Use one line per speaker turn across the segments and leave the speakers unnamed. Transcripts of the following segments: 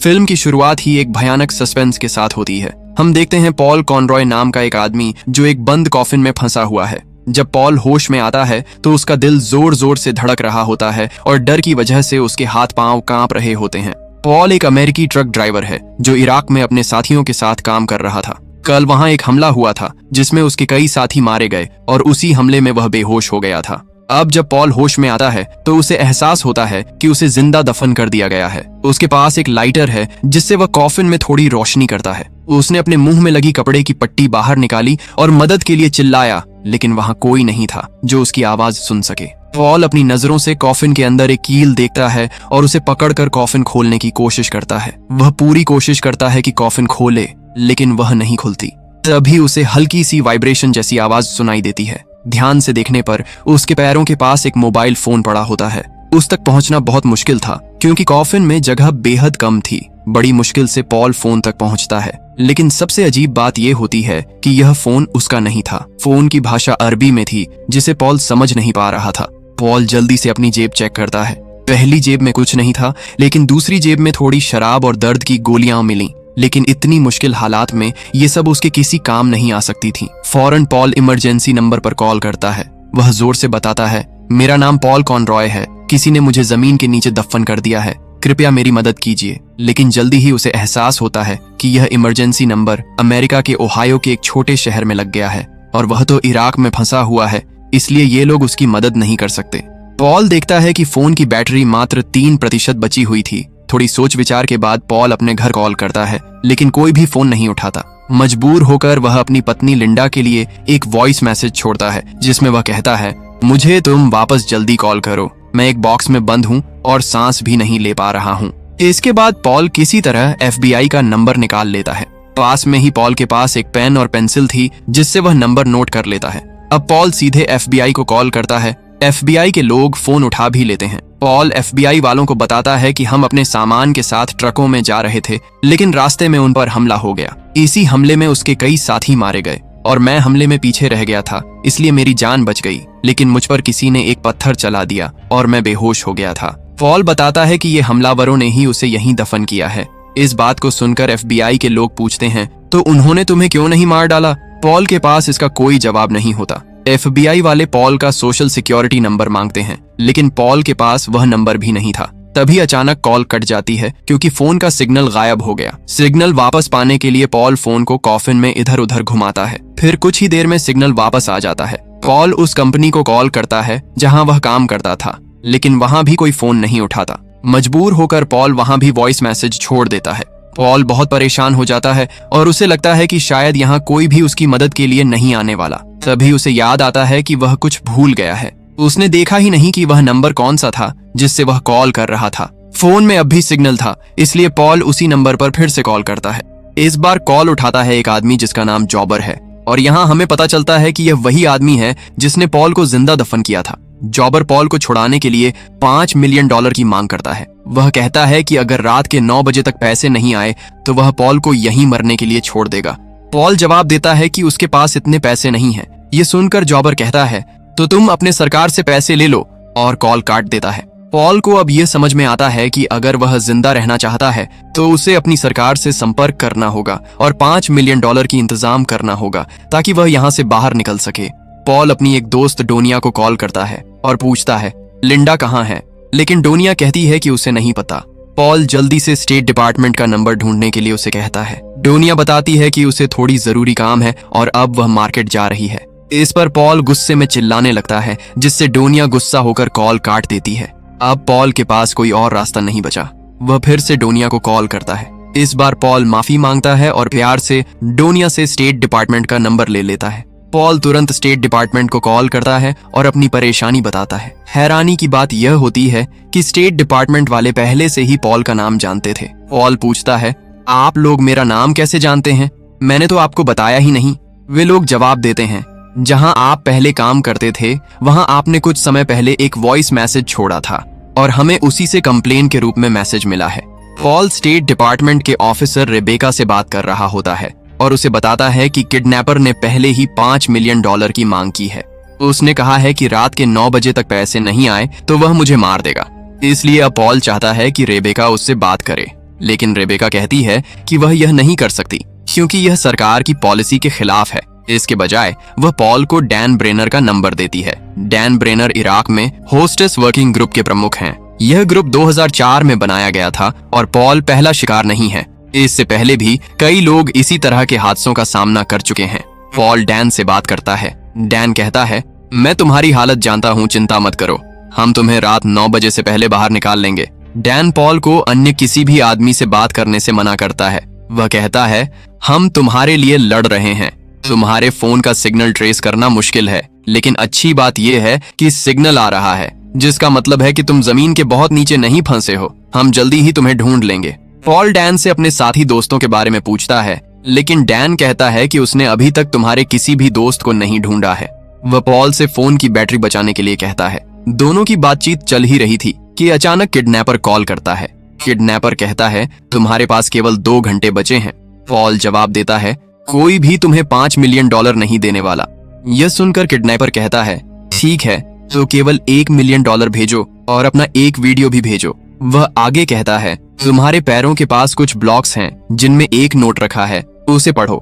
Film की शुरुआत ही एक भयानक सस्पेंस के साथ होती है। हम देखते हैं पॉल कॉनरॉय नाम का एक आदमी जो एक बंद कॉफिन में फंसा हुआ है। जब पॉल होश में आता है तो उसका दिल जोर जोर से धड़क रहा होता है और डर की वजह से उसके हाथ पांव कांप रहे होते हैं। पॉल एक अमेरिकी ट्रक ड्राइवर है जो इराक में अपने साथियों के साथ काम कर रहा था। कल वहां एक हमला हुआ था जिसमें उसके कई साथी मारे गए और उसी हमले में वह बेहोश हो गया था। अब जब पॉल होश में आता है तो उसे एहसास होता है कि उसे जिंदा दफन कर दिया गया है। उसके पास एक लाइटर है जिससे वह कॉफिन में थोड़ी रोशनी करता है। उसने अपने मुंह में लगी कपड़े की पट्टी बाहर निकाली और मदद के लिए चिल्लाया, लेकिन वहां कोई नहीं था जो उसकी आवाज सुन सके। पॉल अपनी नजरों से कॉफिन के अंदर एक कील देखता है और उसे पकड़कर कॉफिन खोलने की कोशिश करता है। वह पूरी कोशिश करता है कि कॉफिन खोले, लेकिन वह नहीं खुलती। तभी उसे हल्की सी वाइब्रेशन जैसी आवाज सुनाई देती है। ध्यान से देखने पर उसके पैरों के पास एक मोबाइल फोन पड़ा होता है। उस तक पहुंचना बहुत मुश्किल था क्योंकि कॉफिन में जगह बेहद कम थी। बड़ी मुश्किल से पॉल फोन तक पहुंचता है, लेकिन सबसे अजीब बात यह होती है कि यह फोन उसका नहीं था। फोन की भाषा अरबी में थी जिसे पॉल समझ नहीं पा रहा था। पॉल जल्दी से अपनी जेब चेक करता है। पहली जेब में कुछ नहीं था, लेकिन दूसरी जेब में थोड़ी शराब और दर्द की गोलियां मिली। लेकिन इतनी मुश्किल हालात में ये सब उसके किसी काम नहीं आ सकती थी। फौरन पॉल इमरजेंसी नंबर पर कॉल करता है। वह जोर से बताता है, मेरा नाम पॉल कॉनरॉय है। किसी ने मुझे जमीन के नीचे दफन कर दिया है। कृपया मेरी मदद कीजिए। लेकिन जल्दी ही उसे एहसास होता है कि यह इमरजेंसी नंबर अमेरिका के ओहायो के एक छोटे शहर में लग गया है और वह तो इराक में फंसा हुआ है, इसलिए ये लोग उसकी मदद नहीं कर सकते। पॉल देखता है कि फोन की बैटरी मात्र 3% बची हुई थी। थोड़ी सोच विचार के बाद पॉल अपने घर कॉल करता है, लेकिन कोई भी फोन नहीं उठाता। मजबूर होकर वह अपनी पत्नी लिंडा के लिए एक वॉइस मैसेज छोड़ता है जिसमें वह कहता है, मुझे तुम वापस जल्दी कॉल करो। मैं एक बॉक्स में बंद हूँ और सांस भी नहीं ले पा रहा हूँ। इसके बाद पॉल किसी तरह FBI का नंबर निकाल लेता है। पास में ही पॉल के पास एक पेन और पेंसिल थी जिससे वह नंबर नोट कर लेता है। अब पॉल सीधे FBI को कॉल करता है। FBI के लोग फोन उठा भी लेते हैं। पॉल FBI वालों को बताता है कि हम अपने सामान के साथ ट्रकों में जा रहे थे, लेकिन रास्ते में उन पर हमला हो गया। इसी हमले में उसके कई साथी मारे गए और मैं हमले में पीछे रह गया था, इसलिए मेरी जान बच गई। लेकिन मुझ पर किसी ने एक पत्थर चला दिया और मैं बेहोश हो गया था। पॉल बताता है कि ये हमलावरों ने ही उसे यहीं दफन किया है। इस बात को सुनकर FBI के लोग पूछते हैं, तो उन्होंने तुम्हें क्यों नहीं मार डाला? पॉल के पास इसका कोई जवाब नहीं होता। FBI वाले पॉल का सोशल सिक्योरिटी नंबर मांगते हैं, लेकिन पॉल के पास वह नंबर भी नहीं था। तभी अचानक कॉल कट जाती है क्योंकि फोन का सिग्नल गायब हो गया। सिग्नल वापस पाने के लिए पॉल फोन को कॉफिन में इधर उधर घुमाता है। फिर कुछ ही देर में सिग्नल वापस आ जाता है। पॉल उस कंपनी को कॉल करता है जहां वह काम करता था, लेकिन वहां भी कोई फोन नहीं उठाता। मजबूर होकर पॉल वहां भी वॉइस मैसेज छोड़ देता है। पॉल बहुत परेशान हो जाता है और उसे लगता है कि शायद यहाँ कोई भी उसकी मदद के लिए नहीं आने वाला। तभी उसे याद आता है कि वह कुछ भूल गया है। उसने देखा ही नहीं कि वह नंबर कौन सा था जिससे वह कॉल कर रहा था। फोन में अब भी सिग्नल था, इसलिए पॉल उसी नंबर पर फिर से कॉल करता है। इस बार कॉल उठाता है एक आदमी जिसका नाम जॉबर है और यहाँ हमें पता चलता है कि यह वही आदमी है जिसने पॉल को जिंदा दफन किया था। जॉबर पॉल को छुड़ाने के लिए $5 मिलियन की मांग करता है। वह कहता है कि अगर रात के 9 बजे तक पैसे नहीं आए तो वह पॉल को यहीं मरने के लिए छोड़ देगा। पॉल जवाब देता है कि उसके पास इतने पैसे नहीं हैं। ये सुनकर जॉबर कहता है, तो तुम अपने सरकार से पैसे ले लो, और कॉल काट देता है। पॉल को अब ये समझ में आता है कि अगर वह जिंदा रहना चाहता है तो उसे अपनी सरकार से संपर्क करना होगा और $5 मिलियन की इंतजाम करना होगा ताकि वह यहाँ से बाहर निकल सके। पॉल अपनी एक दोस्त डोनिया को कॉल करता है और पूछता है, लिंडा कहाँ है? लेकिन डोनिया कहती है कि उसे नहीं पता। पॉल जल्दी से स्टेट डिपार्टमेंट का नंबर ढूंढने के लिए उसे कहता है। डोनिया बताती है कि उसे थोड़ी जरूरी काम है और अब वह मार्केट जा रही है। इस पर पॉल गुस्से में चिल्लाने लगता है, जिससे डोनिया गुस्सा होकर कॉल काट देती है। अब पॉल के पास कोई और रास्ता नहीं बचा। वह फिर से डोनिया को कॉल करता है। इस बार पॉल माफी मांगता है और प्यार से डोनिया से स्टेट डिपार्टमेंट का नंबर ले लेता है। पॉल तुरंत स्टेट डिपार्टमेंट को कॉल करता है और अपनी परेशानी बताता है। हैरानी की बात यह होती है कि स्टेट डिपार्टमेंट वाले पहले से ही पॉल का नाम जानते थे। पॉल पूछता है, आप लोग मेरा नाम कैसे जानते हैं? मैंने तो आपको बताया ही नहीं। वे लोग जवाब देते हैं, जहां आप पहले काम करते थे वहां आपने कुछ समय पहले एक वॉइस मैसेज छोड़ा था और हमें उसी से कंप्लेन के रूप में मैसेज मिला है। पॉल स्टेट डिपार्टमेंट के ऑफिसर रेबेका से बात कर रहा होता है और उसे बताता है कि किडनैपर ने पहले ही $5 मिलियन की मांग की है। उसने कहा है कि रात के 9 बजे तक पैसे नहीं आए तो वह मुझे मार देगा। इसलिए अब पॉल चाहता है कि रेबेका उससे बात करे। लेकिन रेबेका कहती है कि वह यह नहीं कर सकती क्योंकि यह सरकार की पॉलिसी के खिलाफ है। इसके बजाय वह पॉल को डैन ब्रेनर का नंबर देती है। डैन ब्रेनर इराक में होस्टेस वर्किंग ग्रुप के प्रमुख हैं। यह ग्रुप 2004 में बनाया गया था और पॉल पहला शिकार नहीं है। इससे पहले भी कई लोग इसी तरह के हादसों का सामना कर चुके हैं। पॉल डैन से बात करता है। डैन कहता है, मैं तुम्हारी हालत जानता हूँ, चिंता मत करो, हम तुम्हें रात 9 बजे से पहले बाहर निकाल लेंगे। डैन पॉल को अन्य किसी भी आदमी से बात करने से मना करता है। वह कहता है, हम तुम्हारे लिए लड़ रहे हैं। तुम्हारे फोन का सिग्नल ट्रेस करना मुश्किल है, लेकिन अच्छी बात यह है कि सिग्नल आ रहा है, जिसका मतलब है कि तुम जमीन के बहुत नीचे नहीं फंसे हो। हम जल्दी ही तुम्हें ढूंढ लेंगे। पॉल डैन से अपने साथी दोस्तों के बारे में पूछता है, लेकिन डैन कहता है कि उसने अभी तक तुम्हारे किसी भी दोस्त को नहीं ढूंढा है। वह पॉल से फोन की बैटरी बचाने के लिए कहता है। दोनों की बातचीत चल ही रही थी कि अचानक किडनैपर कॉल करता है। किडनैपर कहता है, तुम्हारे पास केवल 2 घंटे बचे हैं। पॉल जवाब देता है, कोई भी तुम्हें $5 मिलियन नहीं देने वाला। यह सुनकर किडनैपर कहता है, ठीक है, तो केवल $1 मिलियन भेजो और अपना एक वीडियो भी भेजो। वह आगे कहता है, तुम्हारे पैरों के पास कुछ ब्लॉक्स हैं जिनमें एक नोट रखा है, उसे पढ़ो।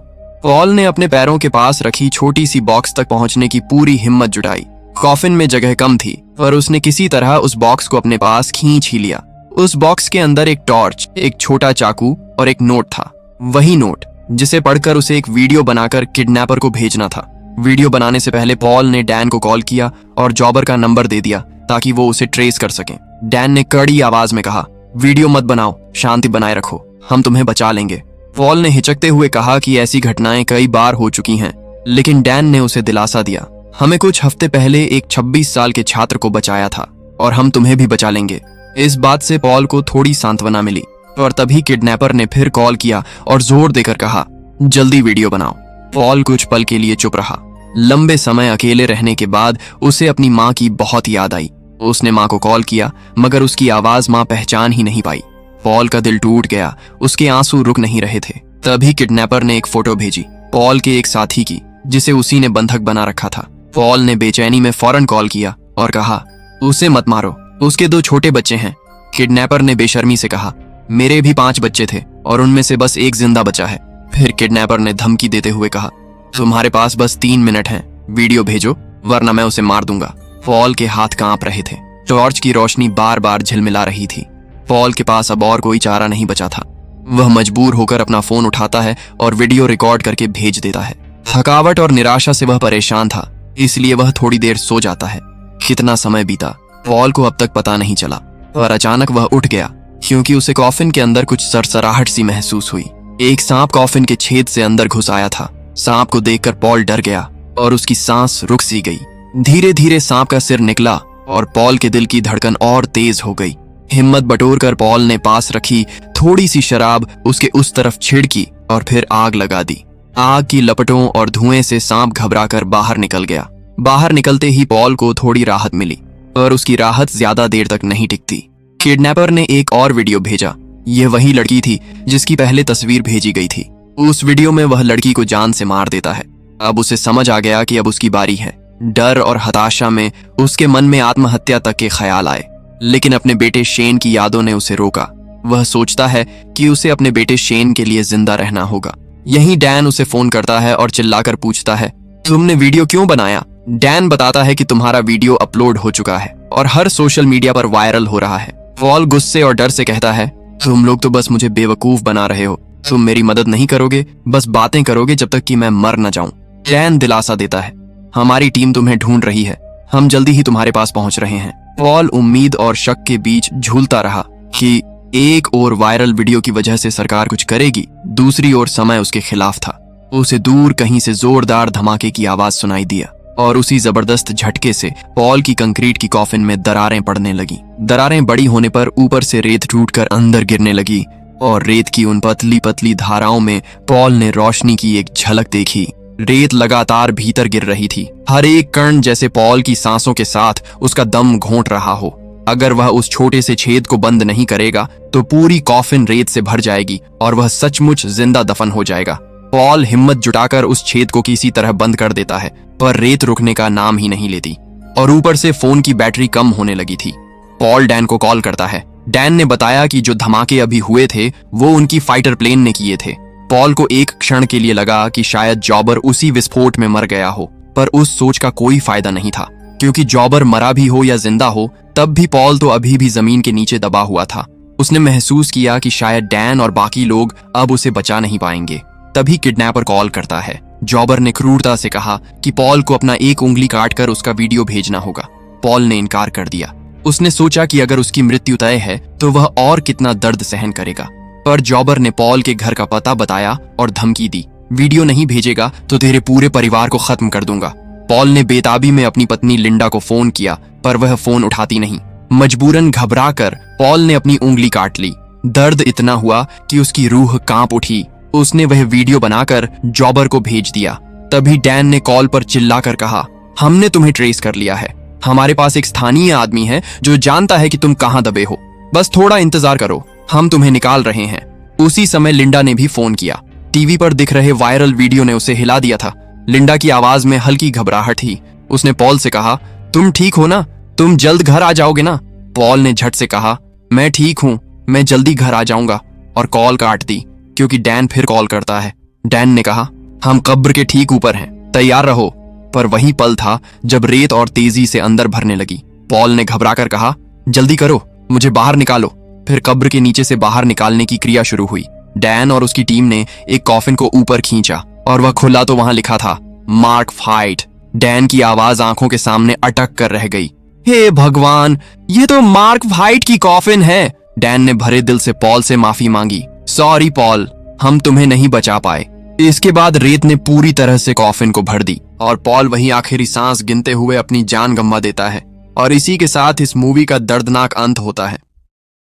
पॉल ने अपने पैरों के पास रखी छोटी सी बॉक्स तक पहुंचने की पूरी हिम्मत जुटाई। कॉफिन में जगह कम थी, पर उसने किसी तरह उस बॉक्स को अपने पास खींच ही लिया। उस बॉक्स के अंदर एक टॉर्च, एक छोटा चाकू और एक नोट था। वही नोट जिसे पढ़कर उसे एक वीडियो बनाकर किडनैपर को भेजना था। वीडियो बनाने से पहले पॉल ने डैन को कॉल किया और जॉबर का नंबर दे दिया ताकि वो उसे ट्रेस कर सकें। डैन ने कड़ी आवाज में कहा, वीडियो मत बनाओ, शांति बनाए रखो, हम तुम्हें बचा लेंगे। पॉल ने हिचकते हुए कहा कि ऐसी घटनाएं कई बार हो चुकी हैं, लेकिन डैन ने उसे दिलासा दिया, हमें कुछ हफ्ते पहले एक 26 साल के छात्र को बचाया था और हम तुम्हें भी बचा लेंगे। इस बात से पॉल को थोड़ी सांत्वना मिली, और तभी किडनैपर ने फिर कॉल किया और जोर देकर कहा, जल्दी वीडियो बनाओ। पॉल कुछ पल के लिए चुप रहा। लंबे समय अकेले रहने के बाद उसे अपनी माँ की बहुत याद आई। उसने माँ को कॉल किया, मगर उसकी आवाज माँ पहचान ही नहीं पाई। पॉल का दिल टूट गया, उसके आंसू रुक नहीं रहे थे। तभी किडनैपर ने एक फोटो भेजी, पॉल के एक साथी की, जिसे उसी ने बंधक बना रखा था। पॉल ने बेचैनी में फौरन कॉल किया और कहा, उसे मत मारो, उसके 2 छोटे बच्चे हैं। किडनैपर ने बेशर्मी से कहा, मेरे भी 5 बच्चे थे और उनमें से बस एक जिंदा बचा है। फिर किडनैपर ने धमकी देते हुए कहा, तुम्हारे पास बस 3 मिनट हैं, वीडियो भेजो वरना मैं उसे मार दूंगा। पॉल के हाथ कांप रहे थे। टॉर्च की रोशनी बार बार झिलमिला रही थी। पॉल के पास अब और कोई चारा नहीं बचा था। वह मजबूर होकर अपना फोन उठाता है और वीडियो रिकॉर्ड करके भेज देता है। थकावट और निराशा से वह परेशान था, इसलिए वह थोड़ी देर सो जाता है। कितना समय बीता, पॉल को अब तक पता नहीं चला, पर अचानक वह उठ गया क्योंकि उसे कॉफिन के अंदर कुछ सरसराहट सी महसूस हुई। एक सांप कॉफिन के छेद से अंदर घुस आया था। सांप को देखकर पॉल डर गया और उसकी सांस रुक सी गई। धीरे धीरे सांप का सिर निकला और पॉल के दिल की धड़कन और तेज हो गई। हिम्मत बटोरकर पॉल ने पास रखी थोड़ी सी शराब उसके उस तरफ छिड़की और फिर आग लगा दी। आग की लपटों और धुएं से सांप घबराकर बाहर निकल गया। बाहर निकलते ही पॉल को थोड़ी राहत मिली, पर उसकी राहत ज्यादा देर तक नहीं टिकती। किडनैपर ने एक और वीडियो भेजा। यह वही लड़की थी जिसकी पहले तस्वीर भेजी गई थी। उस वीडियो में वह लड़की को जान से मार देता है। अब उसे समझ आ गया कि अब उसकी बारी है। डर और हताशा में उसके मन में आत्महत्या तक के ख्याल आए, लेकिन अपने बेटे शेन की यादों ने उसे रोका। वह सोचता है कि उसे अपने बेटे शेन के लिए जिंदा रहना होगा। यहीं डैन उसे फोन करता है और चिल्लाकर पूछता है, तुमने वीडियो क्यों बनाया? डैन बताता है कि तुम्हारा वीडियो अपलोड हो चुका है और हर सोशल मीडिया पर वायरल हो रहा है। पॉल गुस्से और डर से कहता है, तुम लोग तो बस मुझे बेवकूफ बना रहे हो। तुम मेरी मदद नहीं करोगे, बस बातें करोगे जब तक कि मैं मर न जाऊं। डैन दिलासा देता है, हमारी टीम तुम्हें ढूंढ रही है, हम जल्दी ही तुम्हारे पास पहुंच रहे हैं। पॉल उम्मीद और शक के बीच झूलता रहा कि एक और वायरल वीडियो की वजह से सरकार कुछ करेगी, दूसरी ओर समय उसके खिलाफ था। उसे दूर कहीं से जोरदार धमाके की आवाज सुनाई दिया और उसी जबरदस्त झटके से पॉल की कंक्रीट की कॉफिन में दरारें पड़ने लगी। दरारें बड़ी होने पर ऊपर से रेत टूटकर अंदर गिरने लगी और रेत की उन पतली पतली धाराओं में पॉल ने रोशनी की एक झलक देखी। रेत लगातार भीतर गिर रही थी, हर एक कण जैसे पॉल की सांसों के साथ उसका दम घोंट रहा हो। अगर वह उस छोटे से छेद को बंद नहीं करेगा तो पूरी कॉफिन रेत से भर जाएगी और वह सचमुच जिंदा दफन हो जाएगा। पॉल हिम्मत जुटाकर उस छेद को किसी तरह बंद कर देता है, पर रेत रुकने का नाम ही नहीं लेती और ऊपर से फोन की बैटरी कम होने लगी थी। पॉल डैन को कॉल करता है। डैन ने बताया कि जो धमाके अभी हुए थे वो उनकी फाइटर प्लेन ने किए थे। पॉल को एक क्षण के लिए लगा कि शायद जॉबर उसी विस्फोट में मर गया हो, पर उस सोच का कोई फायदा नहीं था, क्योंकि जॉबर मरा भी हो या जिंदा हो तब भी पॉल तो अभी भी जमीन के नीचे दबा हुआ था। उसने महसूस किया कि शायद डैन और बाकी लोग अब उसे बचा नहीं पाएंगे। तभी किडनैपर कॉल करता है। जॉबर ने क्रूरता से कहा कि पॉल को अपना एक उंगली काटकर उसका वीडियो भेजना होगा। पॉल ने इनकार कर दिया। उसने सोचा कि अगर उसकी मृत्यु तय है तो वह और कितना दर्द सहन करेगा, पर जॉबर ने पॉल के घर का पता बताया और धमकी दी, वीडियो नहीं भेजेगा तो तेरे पूरे परिवार को खत्म कर दूंगा। पॉल ने बेताबी में अपनी पत्नी लिंडा को फोन किया, पर वह फोन उठाती नहीं। मजबूरन घबराकर पॉल ने अपनी उंगली काट ली। दर्द इतना हुआ कि उसकी रूह कांप उठी। उसने वह वीडियो बनाकर जॉबर को भेज दिया। तभी डैन ने कॉल पर चिल्लाकर कहा, हमने तुम्हें ट्रेस कर लिया है। हमारे पास एक स्थानीय आदमी है जो जानता है कि तुम कहां दबे हो। बस थोड़ा इंतजार करो, हम तुम्हें निकाल रहे हैं। उसी समय लिंडा ने भी फोन किया। टीवी पर दिख रहे वायरल वीडियो ने उसे हिला दिया था। लिंडा की आवाज में हल्की घबराहट थी। उसने पॉल से कहा, तुम ठीक हो ना? तुम जल्द घर आ जाओगे ना? पॉल ने झट से कहा, मैं ठीक हूं, मैं जल्दी घर आ जाऊंगा, और कॉल काट दी, क्योंकि डैन फिर कॉल करता है। डैन ने कहा, हम कब्र के ठीक ऊपर हैं, तैयार रहो। पर वही पल था जब रेत और तेजी से अंदर भरने लगी। पॉल ने घबराकर कहा, जल्दी करो, मुझे बाहर निकालो। फिर कब्र के नीचे से बाहर निकालने की क्रिया शुरू हुई। डैन और उसकी टीम ने एक कॉफिन को ऊपर खींचा और वह खुला तो वहां लिखा था, मार्क फाइट। डैन की आवाज आंखों के सामने अटक कर रह गई। हे भगवान, ये तो मार्क फाइट की कॉफिन है। डैन ने भरे दिल से पॉल से माफी मांगी। सॉरी पॉल, हम तुम्हें नहीं बचा पाए। इसके बाद रेत ने पूरी तरह से कॉफिन को भर दी और पॉल वहीं आखिरी सांस गिनते हुए अपनी जान गंवा देता है। और इसी के साथ इस मूवी का दर्दनाक अंत होता है।